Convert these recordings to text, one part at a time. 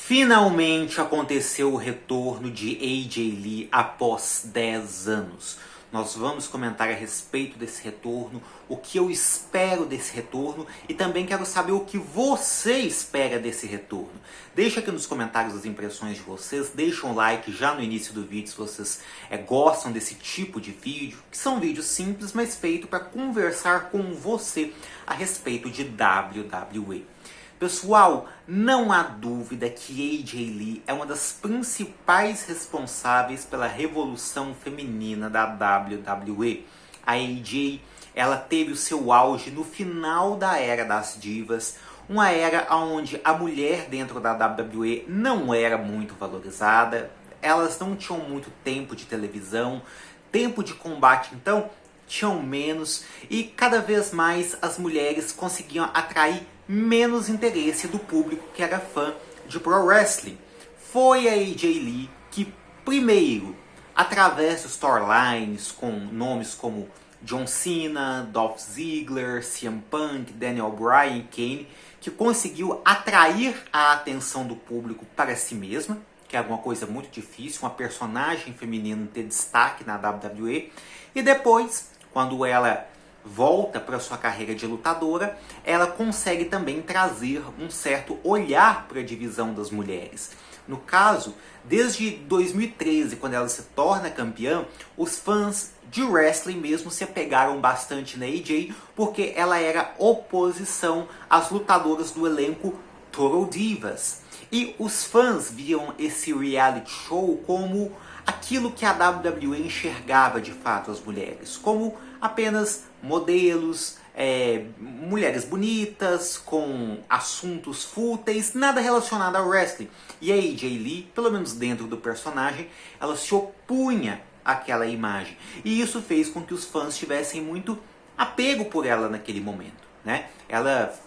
Finalmente aconteceu o retorno de AJ Lee após 10 anos. Nós vamos comentar a respeito desse retorno, o que eu espero desse retorno e também quero saber o que você espera desse retorno. Deixa aqui nos comentários as impressões de vocês, deixa um like já no início do vídeo se vocês gostam desse tipo de vídeo, que são vídeos simples, mas feitos para conversar com você a respeito de WWE. Pessoal, não há dúvida que AJ Lee é uma das principais responsáveis pela revolução feminina da WWE. A AJ, ela teve o seu auge no final da Era das Divas, uma era onde a mulher dentro da WWE não era muito valorizada, elas não tinham muito tempo de televisão, tempo de combate então tinham menos e cada vez mais as mulheres conseguiam atrair menos interesse do público que era fã de pro wrestling. Foi a AJ Lee que primeiro, através de storylines com nomes como John Cena, Dolph Ziggler, CM Punk, Daniel Bryan, Kane, que conseguiu atrair a atenção do público para si mesma, que era uma coisa muito difícil, uma personagem feminina ter destaque na WWE, e depois, quando ela volta para sua carreira de lutadora, ela consegue também trazer um certo olhar para a divisão das mulheres. No caso, desde 2013, quando ela se torna campeã, os fãs de wrestling mesmo se apegaram bastante na AJ, porque ela era oposição às lutadoras do elenco Total Divas. E os fãs viam esse reality show como aquilo que a WWE enxergava de fato as mulheres, como apenas modelos, mulheres bonitas, com assuntos fúteis, nada relacionado ao wrestling. E a AJ Lee, pelo menos dentro do personagem, ela se opunha àquela imagem. E isso fez com que os fãs tivessem muito apego por ela naquele momento, né? Ela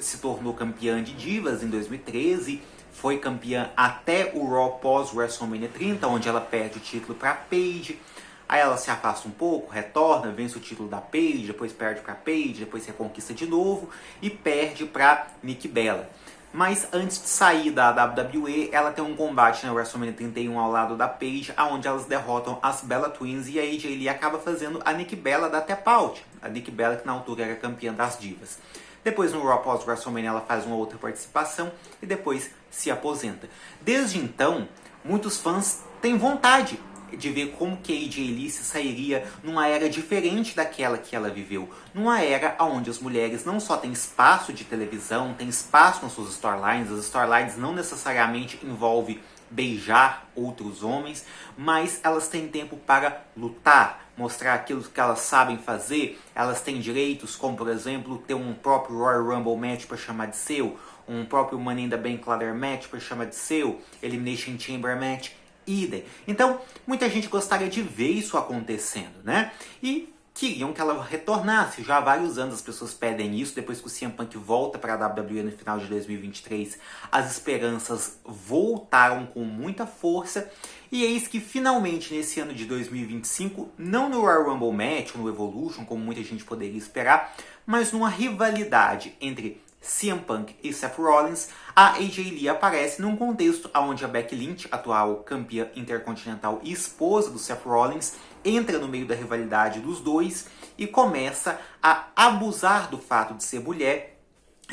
se tornou campeã de divas em 2013, foi campeã até o Raw pós WrestleMania 30, onde ela perde o título para Paige. Aí ela se afasta um pouco, retorna, vence o título da Paige, depois perde para Paige, depois reconquista de novo e perde para Nikki Bella. Mas antes de sair da WWE, ela tem um combate na WrestleMania 31 ao lado da Paige, onde elas derrotam as Bella Twins e a AJ Lee acaba fazendo a Nikki Bella dar tap out. A Nikki Bella que na altura era campeã das divas. Depois no Raw pós WrestleMania ela faz uma outra participação e depois se aposenta. Desde então, muitos fãs têm vontade de ver como que a AJ Lee se sairia numa era diferente daquela que ela viveu. Numa era onde as mulheres não só têm espaço de televisão, têm espaço nas suas storylines, as storylines não necessariamente envolvem beijar outros homens, mas elas têm tempo para lutar, mostrar aquilo que elas sabem fazer, elas têm direitos, como por exemplo, ter um próprio Royal Rumble match para chamar de seu, um próprio Money in the Bank Ladder match para chamar de seu, Elimination Chamber match, idem. Então, muita gente gostaria de ver isso acontecendo, né? E queriam que ela retornasse. Já há vários anos as pessoas pedem isso. Depois que o CM Punk volta para a WWE no final de 2023, as esperanças voltaram com muita força. E eis que finalmente nesse ano de 2025, não no Royal Rumble Match ou no Evolution, como muita gente poderia esperar, mas numa rivalidade entre CM Punk e Seth Rollins, a AJ Lee aparece num contexto onde a Becky Lynch, atual campeã intercontinental e esposa do Seth Rollins, entra no meio da rivalidade dos dois e começa a abusar do fato de ser mulher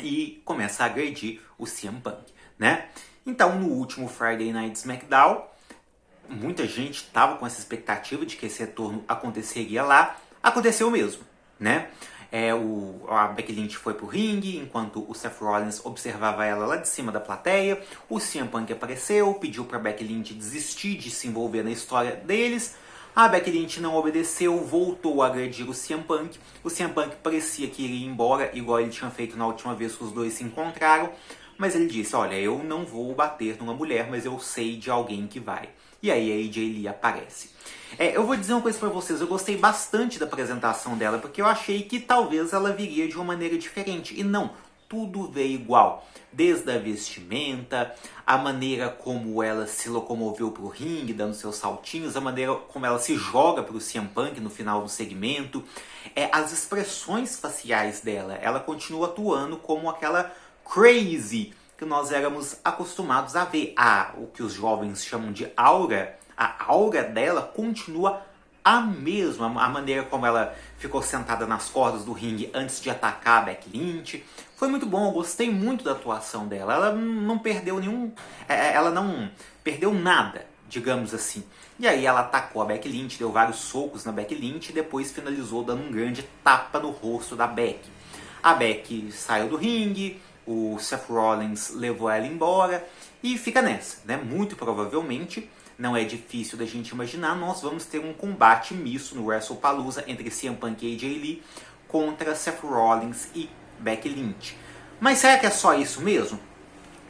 e começa a agredir o CM Punk, né? Então, no último Friday Night SmackDown, muita gente estava com essa expectativa de que esse retorno aconteceria lá. Aconteceu mesmo, né? A Becky Lynch foi pro ringue, enquanto o Seth Rollins observava ela lá de cima da plateia. O CM Punk apareceu, pediu para Becky Lynch desistir de se envolver na história deles. A Becky Lynch não obedeceu, voltou a agredir o CM Punk. O CM Punk parecia que iria embora, igual ele tinha feito na última vez que os dois se encontraram. Mas ele disse, olha, eu não vou bater numa mulher, mas eu sei de alguém que vai. E aí a AJ Lee aparece. Eu vou dizer uma coisa pra vocês, eu gostei bastante da apresentação dela, porque eu achei que talvez ela viria de uma maneira diferente. E não, tudo veio igual. Desde a vestimenta, a maneira como ela se locomoveu pro ringue, dando seus saltinhos, a maneira como ela se joga pro CM Punk no final do segmento, as expressões faciais dela. Ela continua atuando como aquela crazy que nós éramos acostumados a ver. O que os jovens chamam de aura, a aura dela continua a mesma, a maneira como ela ficou sentada nas cordas do ringue antes de atacar a Becky Lynch. Foi muito bom, eu gostei muito da atuação dela. Ela não perdeu ela não perdeu nada, digamos assim. E aí ela atacou a Becky Lynch, deu vários socos na Becky Lynch e depois finalizou dando um grande tapa no rosto da Becky. A Becky saiu do ringue, o Seth Rollins levou ela embora e fica nessa, né? Muito provavelmente, não é difícil da gente imaginar, nós vamos ter um combate misto no WrestlePalooza entre CM Punk e AJ Lee contra Seth Rollins e Becky Lynch. Mas será que é só isso mesmo?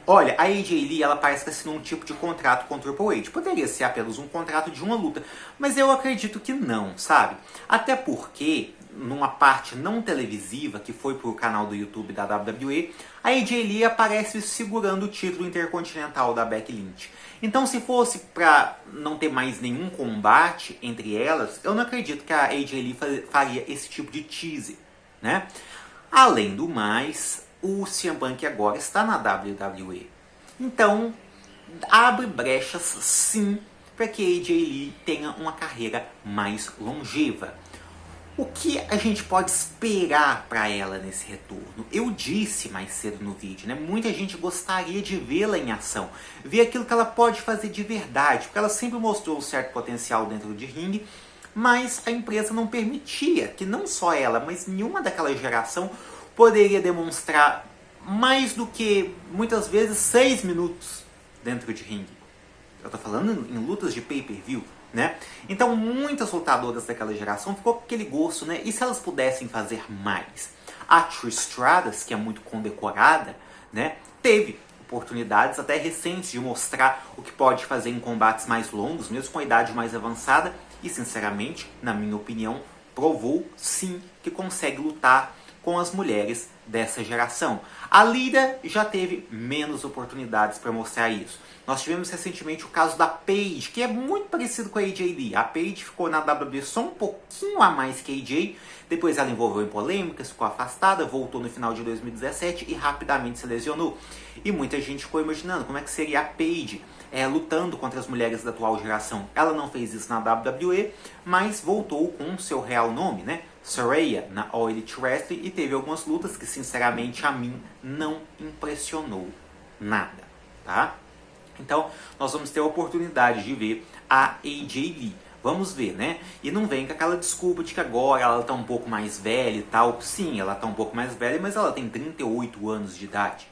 Olha, a AJ Lee, ela parece que assinou um tipo de contrato com o Triple H. Poderia ser apenas um contrato de uma luta, mas eu acredito que não, sabe? Até porque, numa parte não televisiva, que foi pro canal do YouTube da WWE, a AJ Lee aparece segurando o título intercontinental da Becky Lynch. Então, se fosse pra não ter mais nenhum combate entre elas, eu não acredito que a AJ Lee faria esse tipo de tease, né? Além do mais, o CM Punk agora está na WWE. Então, abre brechas sim para que AJ Lee tenha uma carreira mais longeva. O que a gente pode esperar para ela nesse retorno? Eu disse mais cedo no vídeo, né? Muita gente gostaria de vê-la em ação, ver aquilo que ela pode fazer de verdade, porque ela sempre mostrou um certo potencial dentro de ringue, mas a empresa não permitia que não só ela, mas nenhuma daquela geração poderia demonstrar mais do que, muitas vezes, 6 minutos dentro de ringue. Eu tô falando em lutas de pay-per-view, né? Então, muitas lutadoras daquela geração ficou com aquele gosto, né? E se elas pudessem fazer mais? A Trish Stratus, que é muito condecorada, né? Teve oportunidades até recentes de mostrar o que pode fazer em combates mais longos, mesmo com a idade mais avançada. E, sinceramente, na minha opinião, provou, sim, que consegue lutar com as mulheres dessa geração. A Lita já teve menos oportunidades para mostrar isso. Nós tivemos recentemente o caso da Paige, que é muito parecido com a AJ Lee. A Paige ficou na WWE só um pouquinho a mais que a AJ, depois ela envolveu em polêmicas, ficou afastada, voltou no final de 2017 e rapidamente se lesionou. E muita gente ficou imaginando como é que seria a Paige lutando contra as mulheres da atual geração. Ela não fez isso na WWE, mas voltou com seu real nome, né? Saraya, na All Elite Wrestling, e teve algumas lutas que, sinceramente, a mim não impressionou nada, tá? Então, nós vamos ter a oportunidade de ver a AJ Lee. Vamos ver, né? E não vem com aquela desculpa de que agora ela tá um pouco mais velha e tal. Sim, ela tá um pouco mais velha, mas ela tem 38 anos de idade,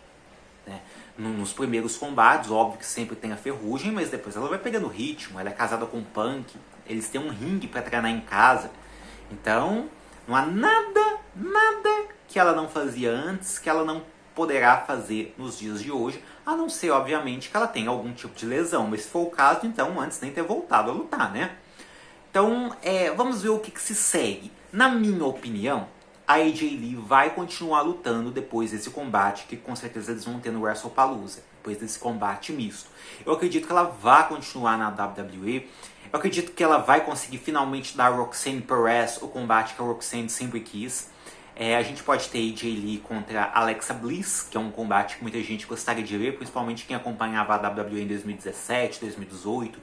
né? Nos primeiros combates, óbvio que sempre tem a ferrugem, mas depois ela vai pegando ritmo. Ela é casada com o Punk, eles têm um ringue para treinar em casa. Então, não há nada que ela não fazia antes, que ela não poderá fazer nos dias de hoje, a não ser, obviamente, que ela tenha algum tipo de lesão. Mas se for o caso, então, antes nem ter voltado a lutar, né? Então, vamos ver o que se segue. Na minha opinião, a AJ Lee vai continuar lutando depois desse combate, que com certeza eles vão ter no WrestlePalooza, depois desse combate misto. Eu acredito que ela vai continuar na WWE. Eu acredito que ela vai conseguir finalmente dar a Roxanne Perez o combate que a Roxanne sempre quis. A gente pode ter AJ Lee contra Alexa Bliss, que é um combate que muita gente gostaria de ver, principalmente quem acompanhava a WWE em 2017, 2018,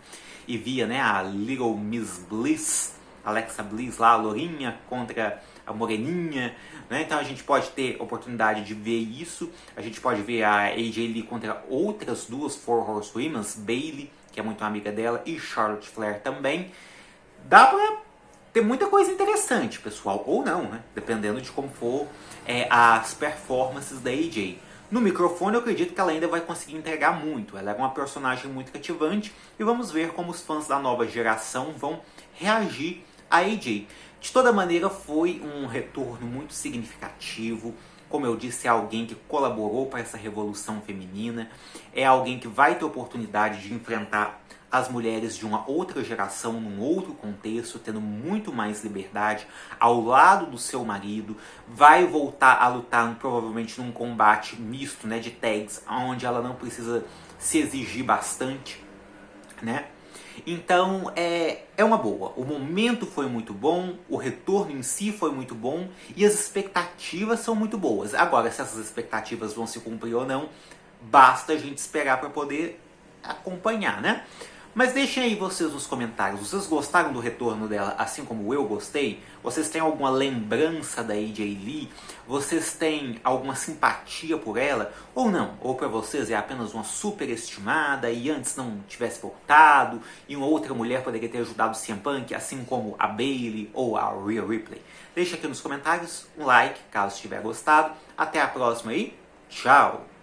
e via, né, a Little Miss Bliss, Alexa Bliss lá, a lourinha contra a moreninha, né? Então a gente pode ter oportunidade de ver isso. A gente pode ver a AJ Lee contra outras duas Four Horsewomen, Bayley, que é muito amiga dela, e Charlotte Flair também. Dá pra ter muita coisa interessante, pessoal, ou não, né? Dependendo de como for as performances da AJ. No microfone eu acredito que ela ainda vai conseguir entregar muito. Ela é uma personagem muito cativante e vamos ver como os fãs da nova geração vão reagir a AJ. De toda maneira, foi um retorno muito significativo. Como eu disse, é alguém que colaborou para essa revolução feminina. É alguém que vai ter oportunidade de enfrentar as mulheres de uma outra geração, num outro contexto, tendo muito mais liberdade, ao lado do seu marido. Vai voltar a lutar provavelmente num combate misto, né, de tags, onde ela não precisa se exigir bastante, né? Então, é uma boa. O momento foi muito bom, o retorno em si foi muito bom e as expectativas são muito boas. Agora, se essas expectativas vão se cumprir ou não, basta a gente esperar para poder acompanhar, né? Mas deixem aí vocês nos comentários, vocês gostaram do retorno dela assim como eu gostei? Vocês têm alguma lembrança da AJ Lee? Vocês têm alguma simpatia por ela? Ou não? Ou para vocês é apenas uma superestimada e antes não tivesse voltado e uma outra mulher poderia ter ajudado o CM Punk, assim como a Bayley ou a Rhea Ripley? Deixa aqui nos comentários um like caso tiver gostado. Até a próxima aí, tchau!